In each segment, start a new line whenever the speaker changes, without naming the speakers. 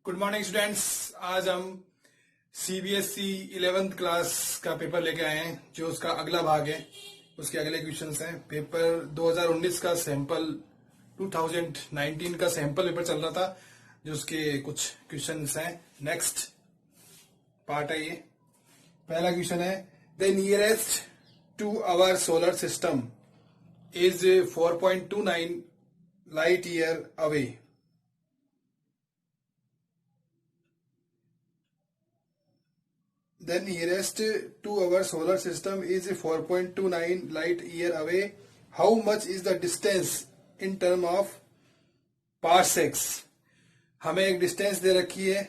Good morning students. आज हम CBSE 11th class का पेपर लेके आए हैं, जो उसका अगला भाग है। उसके अगले क्वेश्चंस हैं। पेपर 2019 का सैंपल 2019 का सैंपल पेपर चल रहा था, जो उसके कुछ क्वेश्चंस हैं। नेक्स्ट पार्ट है ये। पहला क्वेश्चन है, the nearest to our solar system is 4.29 light year away. The nearest to our solar system is 4.29 light year away. How much is the distance in term of parsecs? हमें एक distance दे रखी है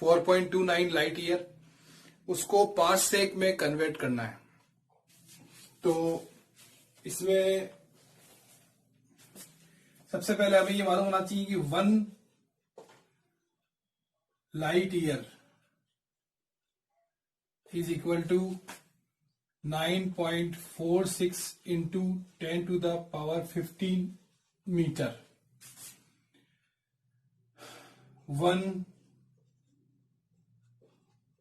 4.29 light year, उसको parsec में convert करना है। तो इसमें सबसे पहले हमें ये मालूम होना चाहिए कि 1 light year is equal to 9.46 into 10 to the power 15 meter. 1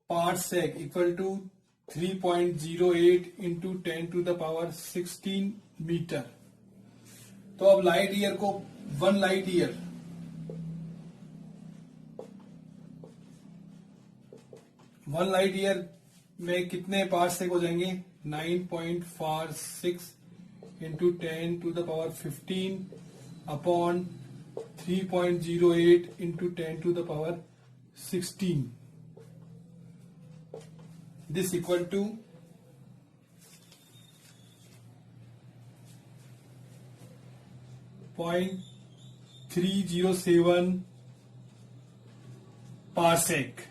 parsec equal to 3.08 into 10 to the power 16 meter. तो अब लाइट ईयर को 1 लाइट ईयर में कितने पार्सेक हो जाएंगे? 9.46 into 10 to the power 15 upon 3.08 into 10 to the power 16। This equal to 0.307 parsec.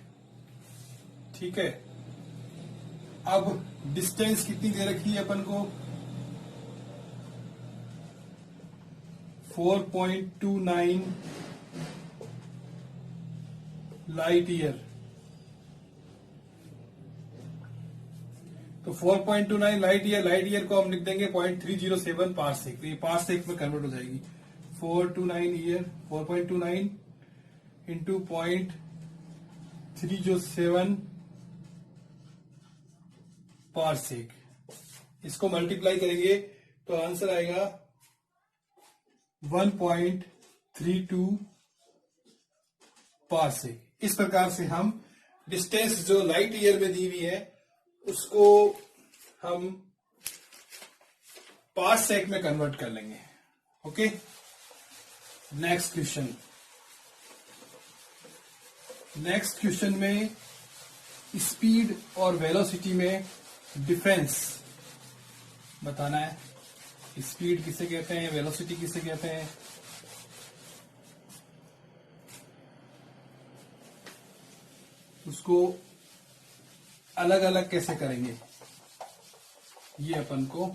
ठीक है। अब डिस्टेंस कितनी दे रखी है अपन को? 4.29 लाइट ईयर। तो 4.29 लाइट ईयर को हम लिख देंगे 0.307 पार्सेक। तो ये पार्सेक में कन्वर्ट हो जाएगी। 4.29 इंटू 0.307 पार्सेक। इसको मल्टीप्लाई करेंगे तो आंसर आएगा 1.32 पार्सेक। इस प्रकार से हम डिस्टेंस जो लाइट ईयर में दी हुई है उसको हम पार्सेक में कन्वर्ट कर लेंगे। ओके, नेक्स्ट क्वेश्चन में स्पीड और वेलोसिटी में डिफरेंस बताना है। स्पीड किसे कहते हैं, वेलोसिटी किसे कहते हैं? उसको अलग अलग कैसे करेंगे, ये अपन को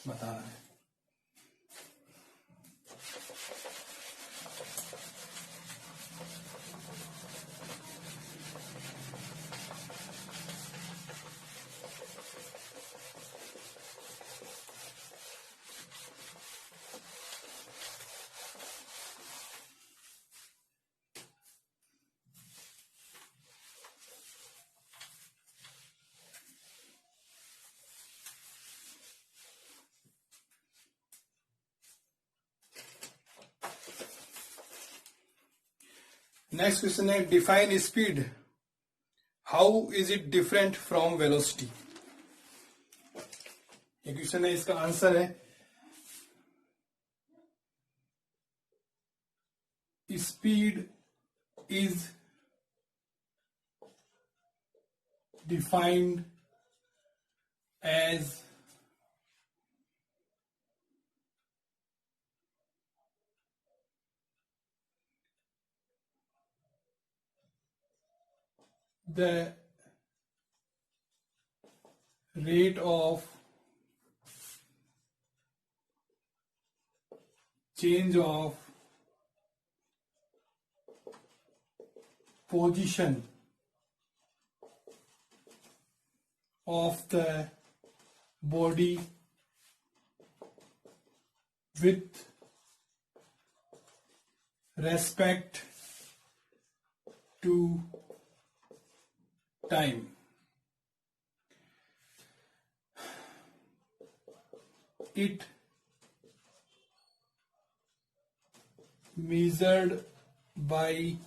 बताना है। नेक्स्ट क्वेश्चन है, define speed, how is it different from velocity. ये क्वेश्चन है, इसका आंसर है speed is defined as the rate of change of position of the body with respect to time. It measured by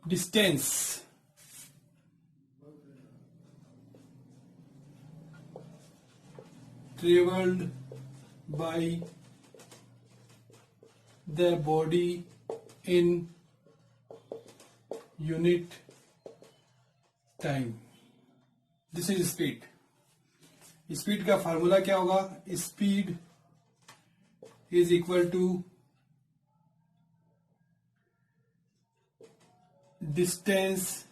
distance traveled by the body in unit time. This is speed. Speed का formula क्या होगा? Speed is equal to distance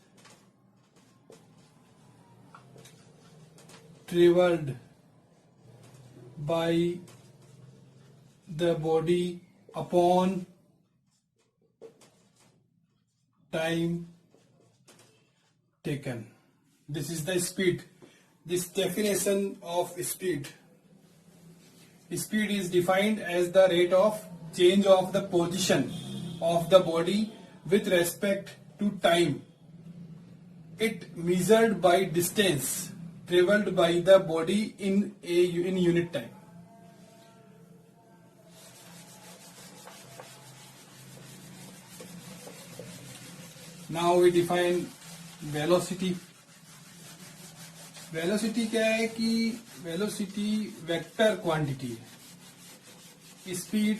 travelled by the body upon time taken. This is the speed. This definition of speed. Speed is defined as the rate of change of the position of the body with respect to time. It measured by distance traveled by the body in unit time. Now we define velocity. Velocity क्या है कि velocity vector quantity है, speed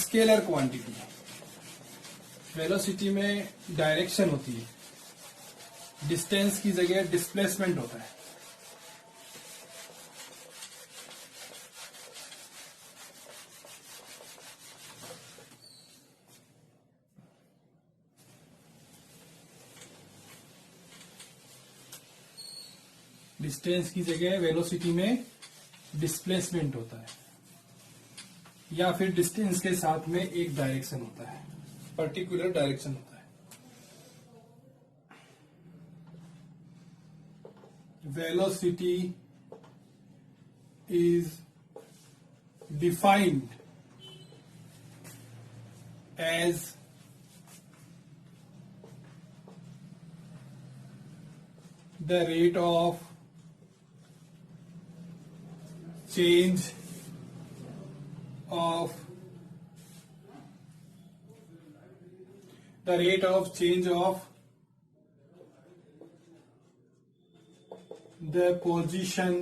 scalar quantity है. Velocity में direction होती है, distance की जगह डिस्प्लेसमेंट होता है. डिस्टेंस की जगह वेलोसिटी में डिस्प्लेसमेंट होता है, या फिर डिस्टेंस के साथ में एक डायरेक्शन होता है, पर्टिकुलर डायरेक्शन होता है. Velocity is defined as the rate of change of the position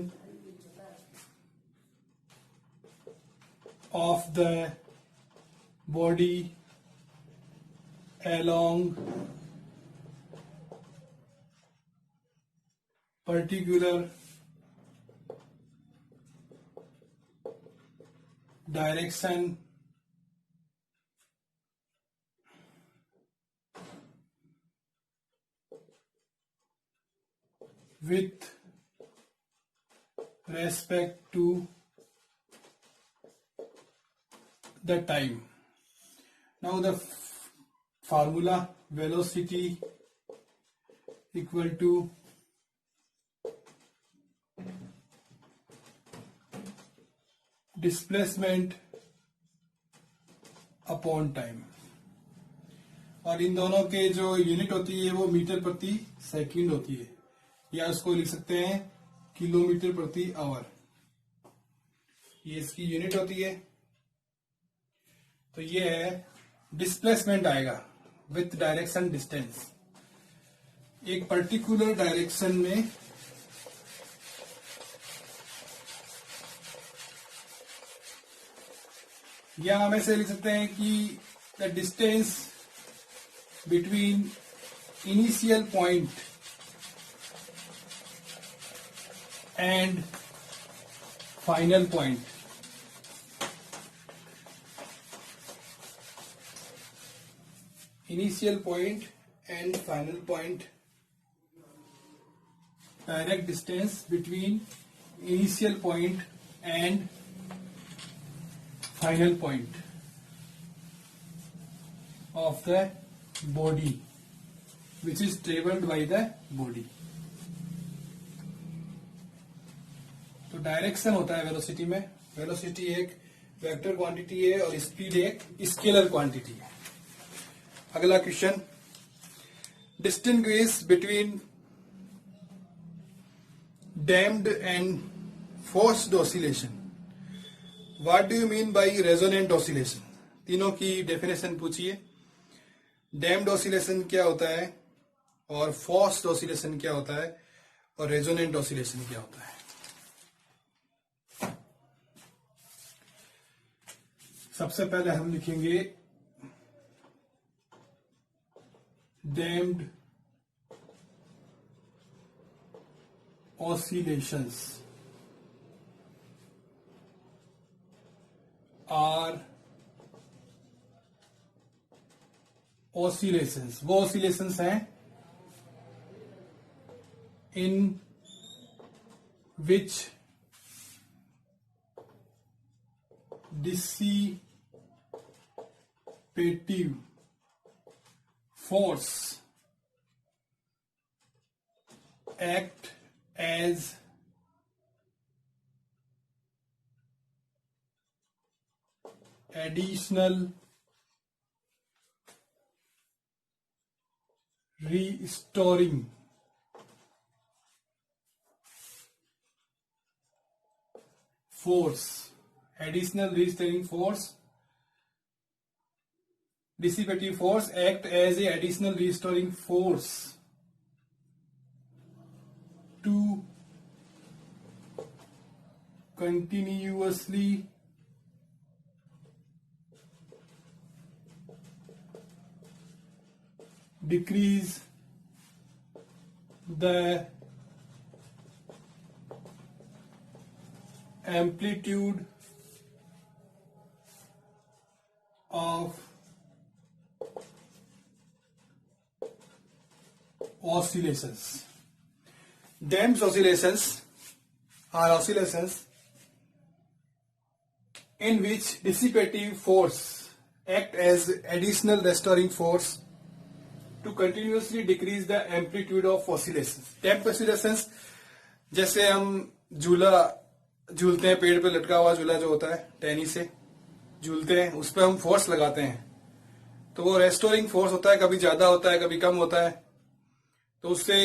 of the body along particular direction with respect to the time. Now the formula velocity equal to displacement upon time. और इन दोनों के जो unit होती है वो metre प्रति second होती है, या उसको लिख सकते हैं किलोमीटर प्रति आवर. ये इसकी यूनिट होती है. तो ये है डिस्प्लेसमेंट आएगा विथ डायरेक्शन डिस्टेंस. एक पर्टिकुलर डायरेक्शन में या हम ऐसे लिख सकते हैं कि the distance between initial point and final point. Initial point and final point. Direct distance between initial point and final point of the body which is traveled by the body. तो direction होता है velocity में. Velocity एक vector quantity है और speed एक scalar quantity है। अगला question, distinguish between damped and forced oscillation. What do you mean by resonant oscillation? तीनों की डेफिनेशन पूछिए। डैम्प्ड ऑसिलेशन क्या होता है, और फोर्स्ड ऑसिलेशन क्या होता है, और रेजोनेंट ऑसिलेशन क्या होता है। सबसे पहले हम लिखेंगे डैम्प्ड ऑसिलेशंस आर ऑसिलेशंस, वो ऑसिलेशंस हैं इन विच dissipative force act as additional restoring force, additional restoring force, dissipative force act as a additional restoring force to continuously decrease the amplitude of oscillations. Damped oscillations are oscillations in which dissipative force act as additional restoring force to continuously decrease the amplitude of oscillations. Damped oscillations, जैसे हम झूला झूलते हैं, पेड़ पे लटका हुआ झूला जो होता है, टहनी से झूलते हैं, उस पर हम फोर्स लगाते हैं, तो वो रेस्टोरिंग फोर्स होता है, कभी ज्यादा होता है कभी कम होता है। तो उससे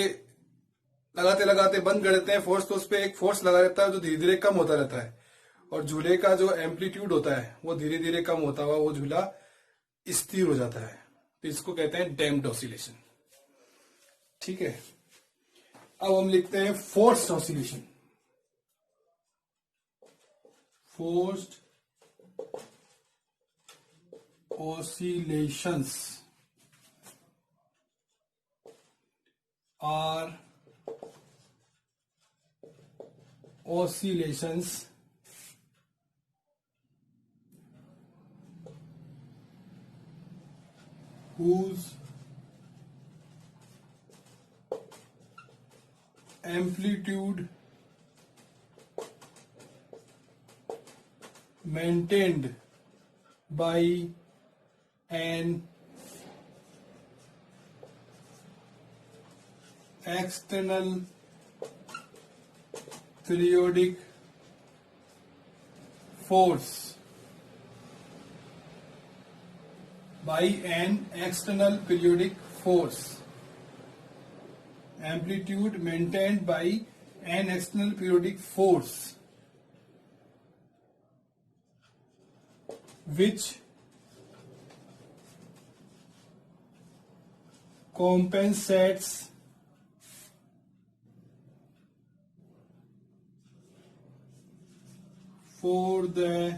लगाते लगाते बंद कर देते हैं फोर्स, तो उस पर एक फोर्स लगा रहता है जो धीरे धीरे कम होता रहता है, और झूले का जो एम्पलीट्यूड होता है वो धीरे धीरे कम होता हुआ वो झूला स्थिर हो जाता है। तो इसको कहते हैं डैम्प्ड ऑसिलेशन। ठीक है, अब हम लिखते हैं forced oscillation. Forced oscillations are oscillations whose amplitude maintained by an external periodic force, by an external periodic force, amplitude maintained by an external periodic force, which compensates for the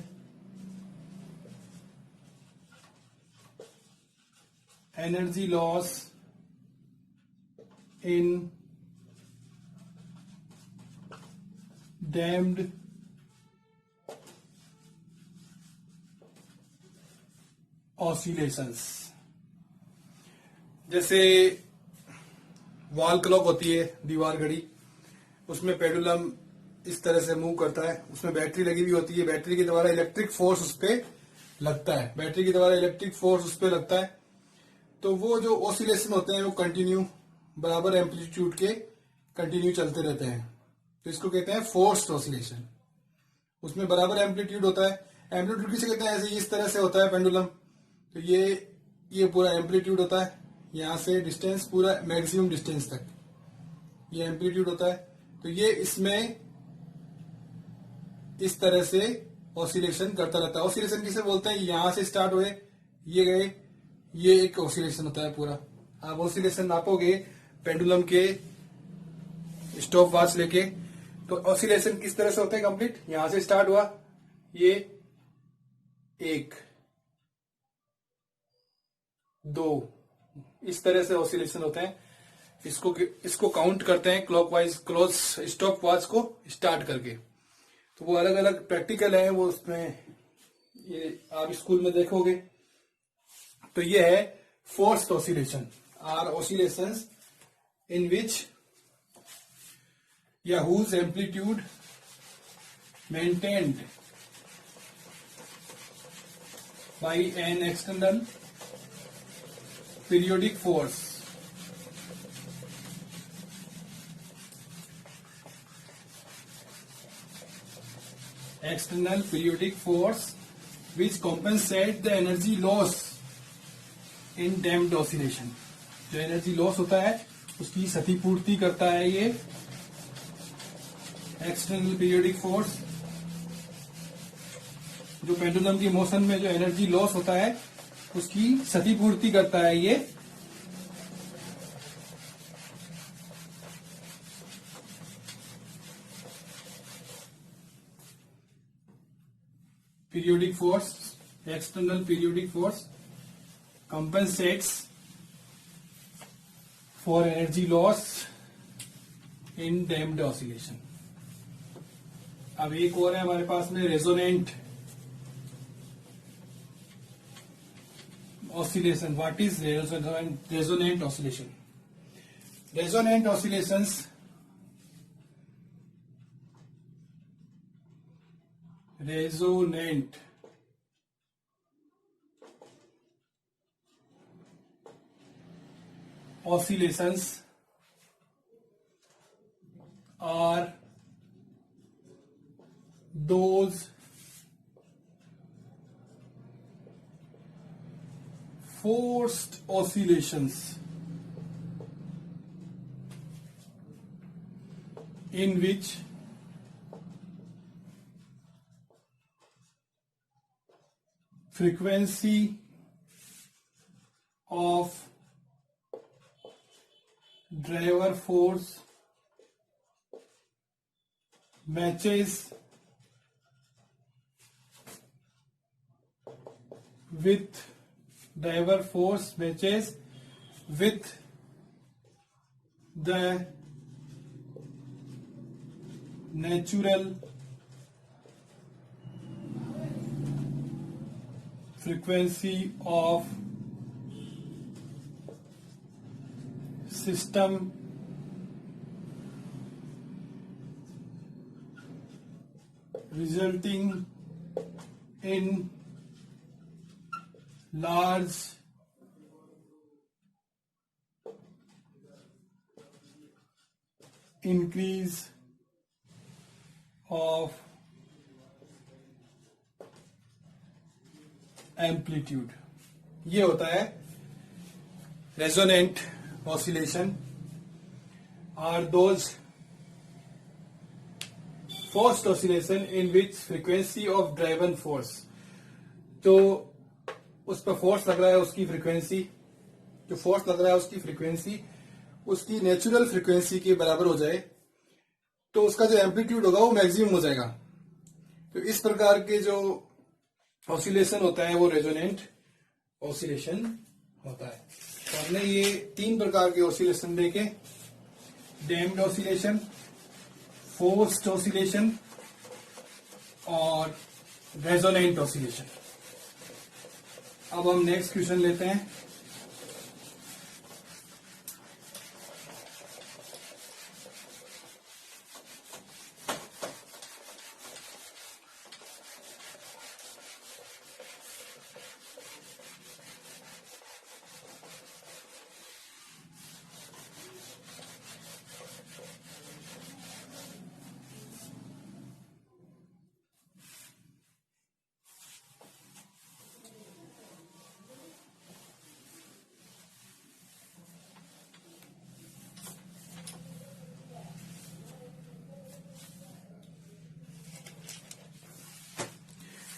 energy loss in damped oscillations। जैसे wall clock होती है, दीवार घड़ी, उसमें pendulum इस तरह से move करता है, उसमें बैटरी लगी हुई होती है, बैटरी के द्वारा इलेक्ट्रिक फोर्स उस पर लगता है, बैटरी के द्वारा इलेक्ट्रिक फोर्स उस पर लगता है। तो वो जो ऑसिलेशन होते हैं वो कंटिन्यू बराबर एम्पलीट्यूड के कंटिन्यू चलते रहते हैं, तो इसको कहते हैं फोर्स्ड ऑसिलेशन। उसमें बराबर एम्पलीट्यूड होता है, एम्पलीट्यूड किसे कहते हैं? ऐसे इस तरह से होता है पेंडुलम। तो ये पूरा एम्पलीट्यूड होता है, यहां से डिस्टेंस पूरा मैक्सिमम डिस्टेंस तक ये एम्पलीट्यूड होता है। तो ये इसमें इस तरह से ऑसिलेशन करता रहता है। ऑसिलेशन किसे बोलते हैं? यहां से स्टार्ट हुए, ये गए, ये एक ऑसिलेशन होता है पूरा। आप ऑसिलेशन नापोगे पेंडुलम के स्टॉप वॉच लेके, तो ऑसिलेशन किस तरह से होते हैं कंप्लीट? यहां से स्टार्ट हुआ, ये 1 2 इस तरह से ऑसिलेशन होते हैं। इसको काउंट करते हैं क्लॉकवाइज क्लोज स्टॉप वॉच को स्टार्ट करके। तो वो अलग अलग प्रैक्टिकल है, वो उसमें ये आप स्कूल में देखोगे। तो ये है फोर्स्ड ऑसिलेशन, आर ऑसिलेशंस इन विच या whose amplitude maintained by an external periodic force which compensate the energy loss in damped oscillation। जो एनर्जी लॉस होता है उसकी क्षतिपूर्ति करता है ये एक्सटर्नल पीरियोडिक फोर्स। जो पेंडुलम की मोशन में जो एनर्जी लॉस होता है उसकी क्षतिपूर्ति करता है ये periodic force. External periodic force compensates for energy loss in damped oscillation। अब एक और है हमारे पास में resonant oscillation. What is resonant oscillation? Resonant oscillations are those forced oscillations in which frequency of driver force matches with the natural frequency of system resulting in large increase of amplitude. ये होता है resonant oscillation. Are those forced oscillation in which frequency of driven force, जो उस पर force लग रहा है उसकी फ्रीक्वेंसी, जो फोर्स लग रहा है उसकी फ्रीक्वेंसी उसकी नेचुरल फ्रीक्वेंसी के बराबर हो जाए तो उसका जो एम्पलीट्यूड होगा वो मैक्सिमम हो जाएगा। तो इस प्रकार के जो ऑसिलेशन होता है वो रेजोनेंट ऑसिलेशन होता है। तो हमने ये 3 प्रकार के ऑसिलेशन देखे, डैम्प्ड ऑसिलेशन, फोर्स्ड ऑसिलेशन और रेजोनेंट ऑसिलेशन। अब हम नेक्स्ट क्वेश्चन लेते हैं।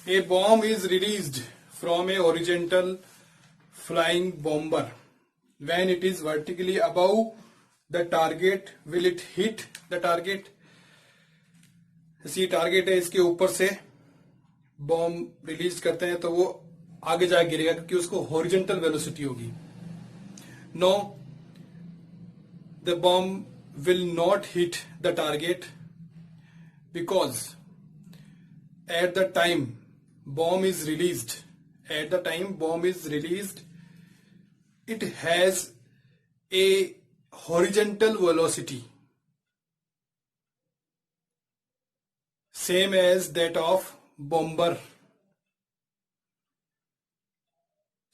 A bomb is released from a horizontal flying bomber. When it is vertically above the target, will it hit the target? जैसे टारगेट है, इसके ऊपर से बॉम्ब रिलीज करते हैं तो वो आगे जाके गिरेगा क्योंकि उसको हॉरिजॉन्टल वेलोसिटी होगी. No, the bomb will not hit the target because at the time bomb is released, it has a horizontal velocity same as that of bomber.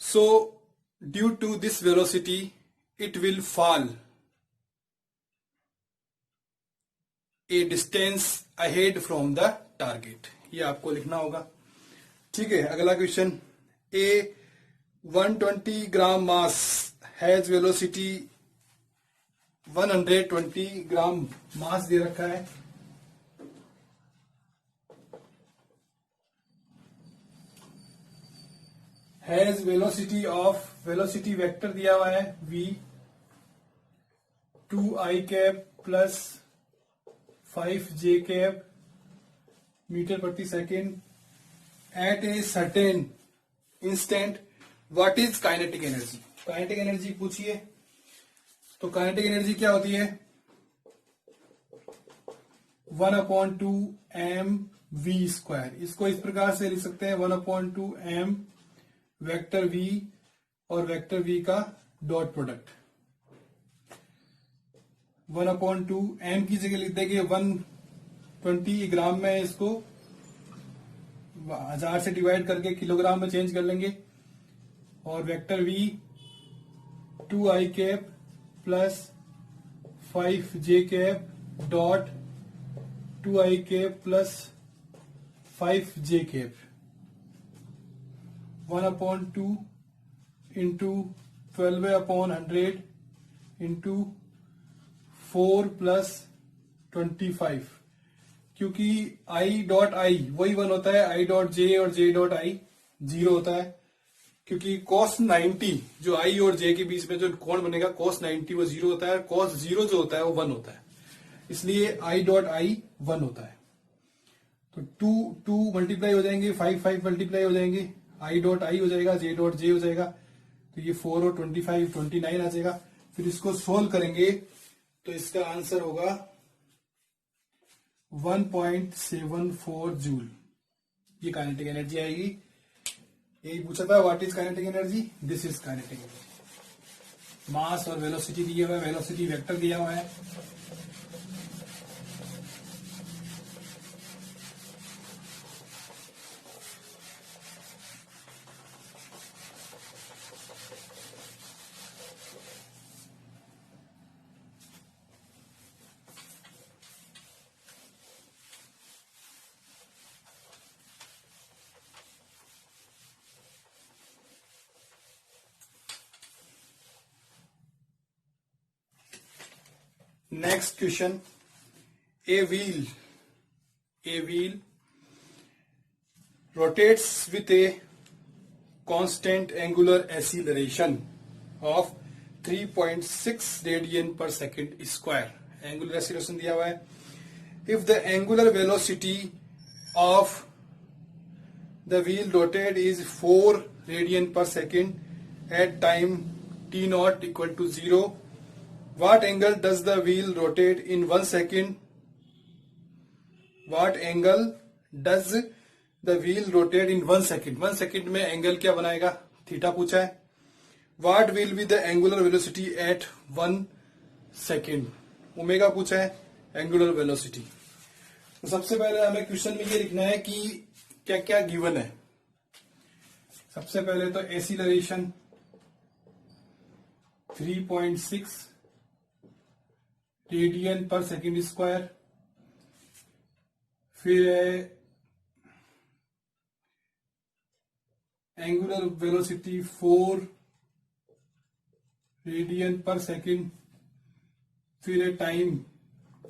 So due to this velocity it will fall a distance ahead from the target. ये आपको लिखना होगा. ठीक है, अगला question. A 120 gram mass has velocity 120 ग्राम मास दे रखा है. Has velocity vector दिया हुआ है v 2i cap plus 5j cap metre प्रति second at a certain instant. What is kinetic energy? Kinetic energy पूछिए तो काइनेटिक एनर्जी क्या होती है? 1/2 mv². इसको इस प्रकार से लिख सकते हैं 1/2 m वेक्टर v और वेक्टर v का डॉट प्रोडक्ट. 1/2 m की जगह लिख देंगे 120 ग्राम में, इसको 1000 से डिवाइड करके किलोग्राम में चेंज कर लेंगे. और vector v 2i cap plus 5j cap dot 2i cap plus 5j cap 1/2 into 12/100 into 4 plus 25. क्योंकि i डॉट आई वही 1 होता है, i डॉट जे और j डॉट आई 0 होता है. क्योंकि cos 90 जो i और j के बीच में जो कोण बनेगा cos 90 वो 0 होता है, cos 0 जो होता है वो 1 होता है. इसलिए i डॉट आई 1 होता है. तो 2 मल्टीप्लाई हो जाएंगे, 5 मल्टीप्लाई हो जाएंगे, i डॉट आई हो जाएगा, j डॉट जे हो जाएगा. तो ये 4 और 25 29 आ जाएगा. फिर इसको सोल्व करेंगे तो इसका आंसर होगा 1.74 जूल. ये काइनेटिक एनर्जी आएगी. यही पूछा था what is kinetic energy. This is kinetic energy. Mass और वेलोसिटी दिया हुआ है, वेलोसिटी वेक्टर दिया हुआ है. Next question. A wheel rotates with a constant angular acceleration of 3.6 radian per second square. Angular acceleration दिया हुआ है. If the angular velocity of the wheel rotate is 4 radian per second at time t naught equal to 0, what angle does the wheel rotate in 1 second? What angle does the wheel rotate in 1 second? 1 second में angle क्या बनाएगा? Theta पूछा है. What will be the angular velocity at 1 second? Omega पूछा है, angular velocity. तो सबसे पहले हमें क्वेश्चन में ये लिखना है कि क्या क्या गिवन है. सबसे पहले तो acceleration 3.6 radian per second square. फिर है angular velocity 4 radian per second. फिर है time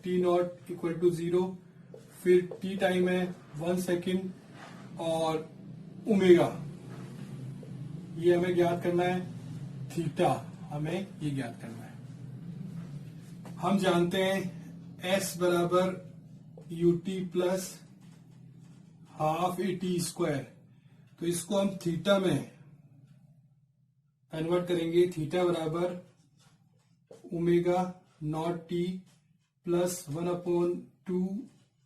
t naught equal to 0. फिर t टाइम है 1 सेकेंड और ओमेगा, ये हमें ज्ञात करना है, थीटा हमें ये ज्ञात करना है। हम जानते हैं एस बराबर UT plus half A T square, तो इसको हम थीटा में कन्वर्ट करेंगे। थीटा बराबर omega naught T plus 1/2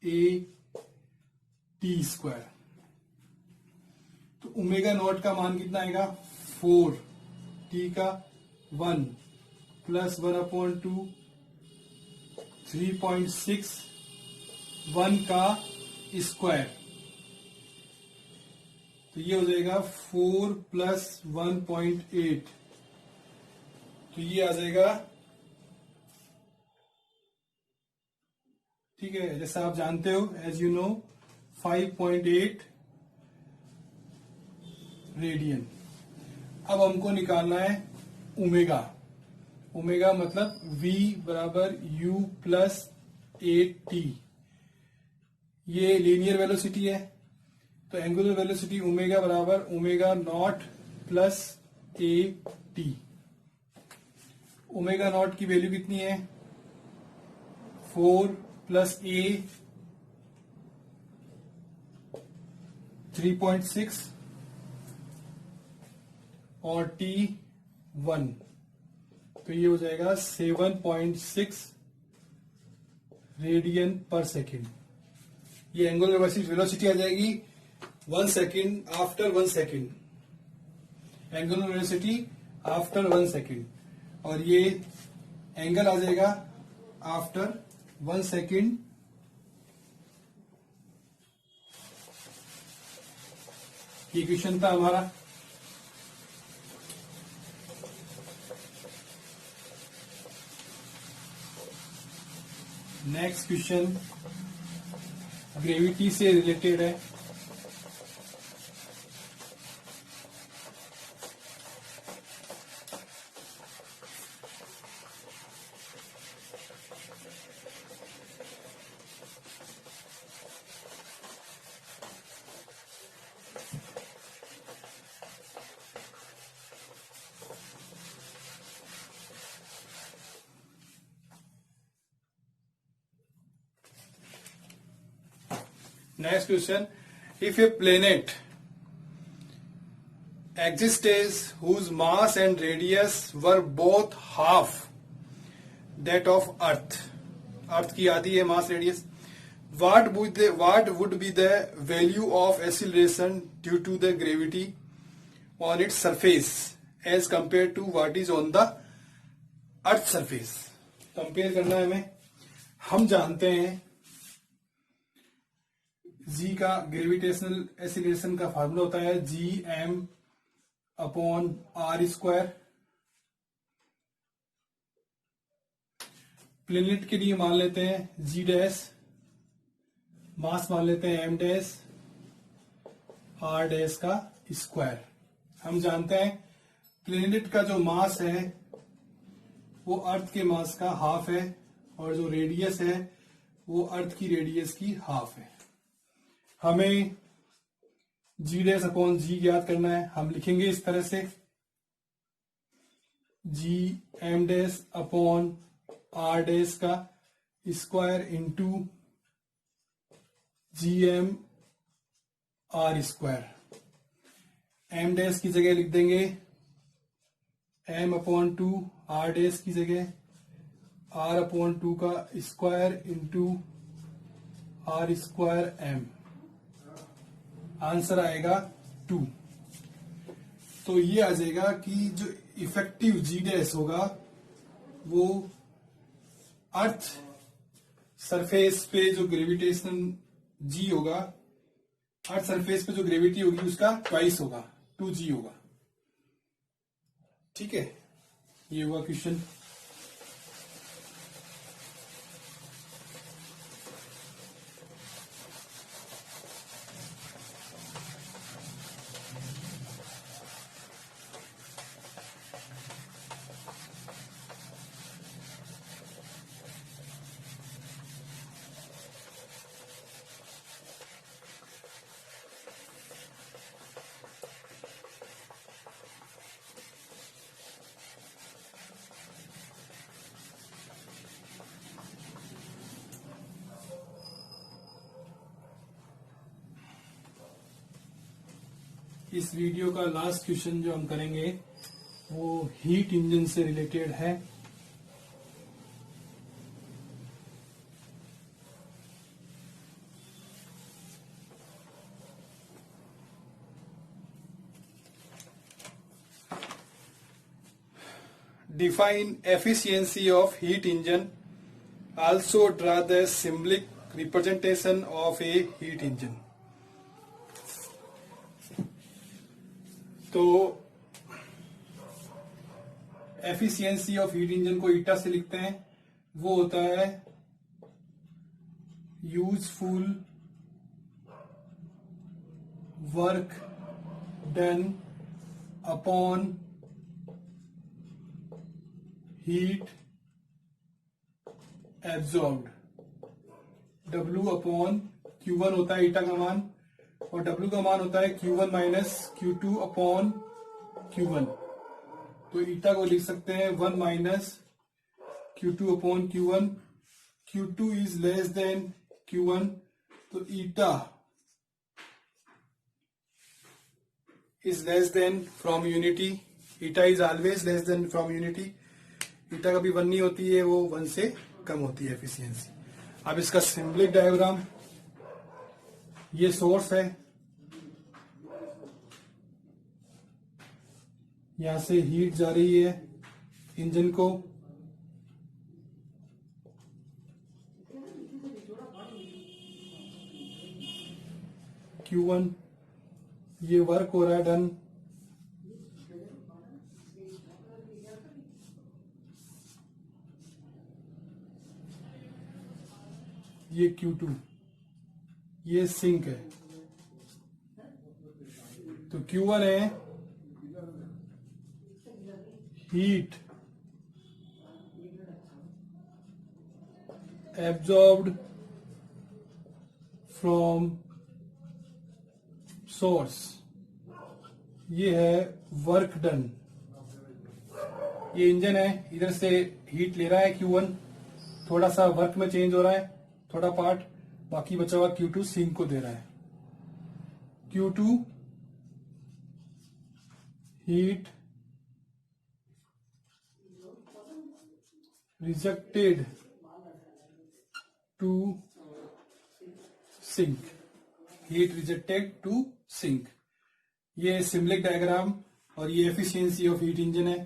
A T square. तो ओमेगा नॉट का मान कितना आएगा 4, टी का 1 प्लस 1/2 3.6, 1 का स्क्वायर, तो ये हो जाएगा 4 प्लस 1.8, तो ये आ जाएगा, ठीक है, जैसा आप जानते हो, एज यू नो 5.8 रेडियन। अब हमको निकालना है ओमेगा। ओमेगा मतलब v बराबर u प्लस ए टी, ये लीनियर वेलोसिटी है, तो एंगुलर वेलोसिटी ओमेगा बराबर omega naught plus A T. Omega naught की वैल्यू कितनी है 4 प्लस ए 3.6 और टी 1, तो ये हो जाएगा 7.6 रेडियन पर सेकेंड। ये एंगुलर वेलोसिटी आ जाएगी 1 second after 1 second, angular velocity after 1 second, और ये एंगल आ जाएगा आफ्टर 1 सेकेंड। ये क्वेश्चन था हमारा। नेक्स्ट क्वेश्चन ग्रेविटी से रिलेटेड है। Next question, if a planet exists whose mass and radius were both half that of Earth, Earth की आधी है mass radius, what would be the value of acceleration due to the gravity on its surface as compared to what is on the Earth surface? Compare करना है हमें। हम जानते हैं जी का ग्रेविटेशनल एक्सीलरेशन का फार्मूला होता है Gm/r²। प्लेनेट के लिए मान लेते हैं जी डैश, मास मान लेते हैं m डैश, r डैश का स्क्वायर। हम जानते हैं प्लेनेट का जो मास है वो अर्थ के मास का हाफ है, और जो रेडियस है वो अर्थ की रेडियस की हाफ है। हमें जी डैश अपॉन जी ज्ञात करना है। हम लिखेंगे इस तरह से G M dash upon R dash का square into G M R square. M dash की जगह लिख देंगे m/2, आर डैश की जगह r/2 का square into r square m. Answer आएगा 2। तो ये आ जाएगा कि जो इफेक्टिव जी डैश होगा वो अर्थ सरफेस पे जो ग्रेविटेशनल जी होगा, अर्थ सरफेस पे जो ग्रेविटी होगी उसका ट्वाइस होगा, 2g होगा। ठीक है, ये हुआ क्वेश्चन। इस वीडियो का लास्ट क्वेश्चन जो हम करेंगे वो हीट इंजन से रिलेटेड है। Define efficiency of heat engine. Also draw the symbolic representation of a heat engine. तो एफिशिएंसी ऑफ हीट इंजन को ईटा से लिखते हैं, वो होता है useful work done upon heat absorbed. W upon Q1 होता है ईटा का मान, और W का मान होता है Q1 minus Q2 upon Q1। तो ईटा को लिख सकते हैं 1 minus Q2 upon Q1। Q2 is less than Q1, तो eta is less than from unity. Eta is always less than from unity. Eta कभी 1 नहीं होती है, वो 1 से कम होती है एफिशिएंसी। अब इसका सिंबलिक डायग्राम, ये सोर्स है, यहां से हीट जा रही है इंजन को, Q1, ये वर्क हो रहा है डन, ये Q2, ये सिंक है। तो Q1 है हीट एब्जॉर्ब्ड फ्रॉम सोर्स, ये है वर्क डन। ये इंजन है, इधर से हीट ले रहा है Q1, थोड़ा सा वर्क में चेंज हो रहा है, थोड़ा पार्ट, बाकी बचा हुआ Q2 सिंक को दे रहा है। Q2 heat rejected to sink, heat rejected to sink. ये सिंबलिक डायग्राम और ये एफिशिएंसी ऑफ हीट इंजन है।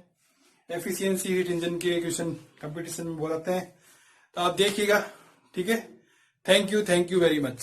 एफिशिएंसी हीट इंजन के क्वेश्चन कंपटीशन में बोलाते हैं, तो आप देखिएगा, ठीक है। Thank you very much.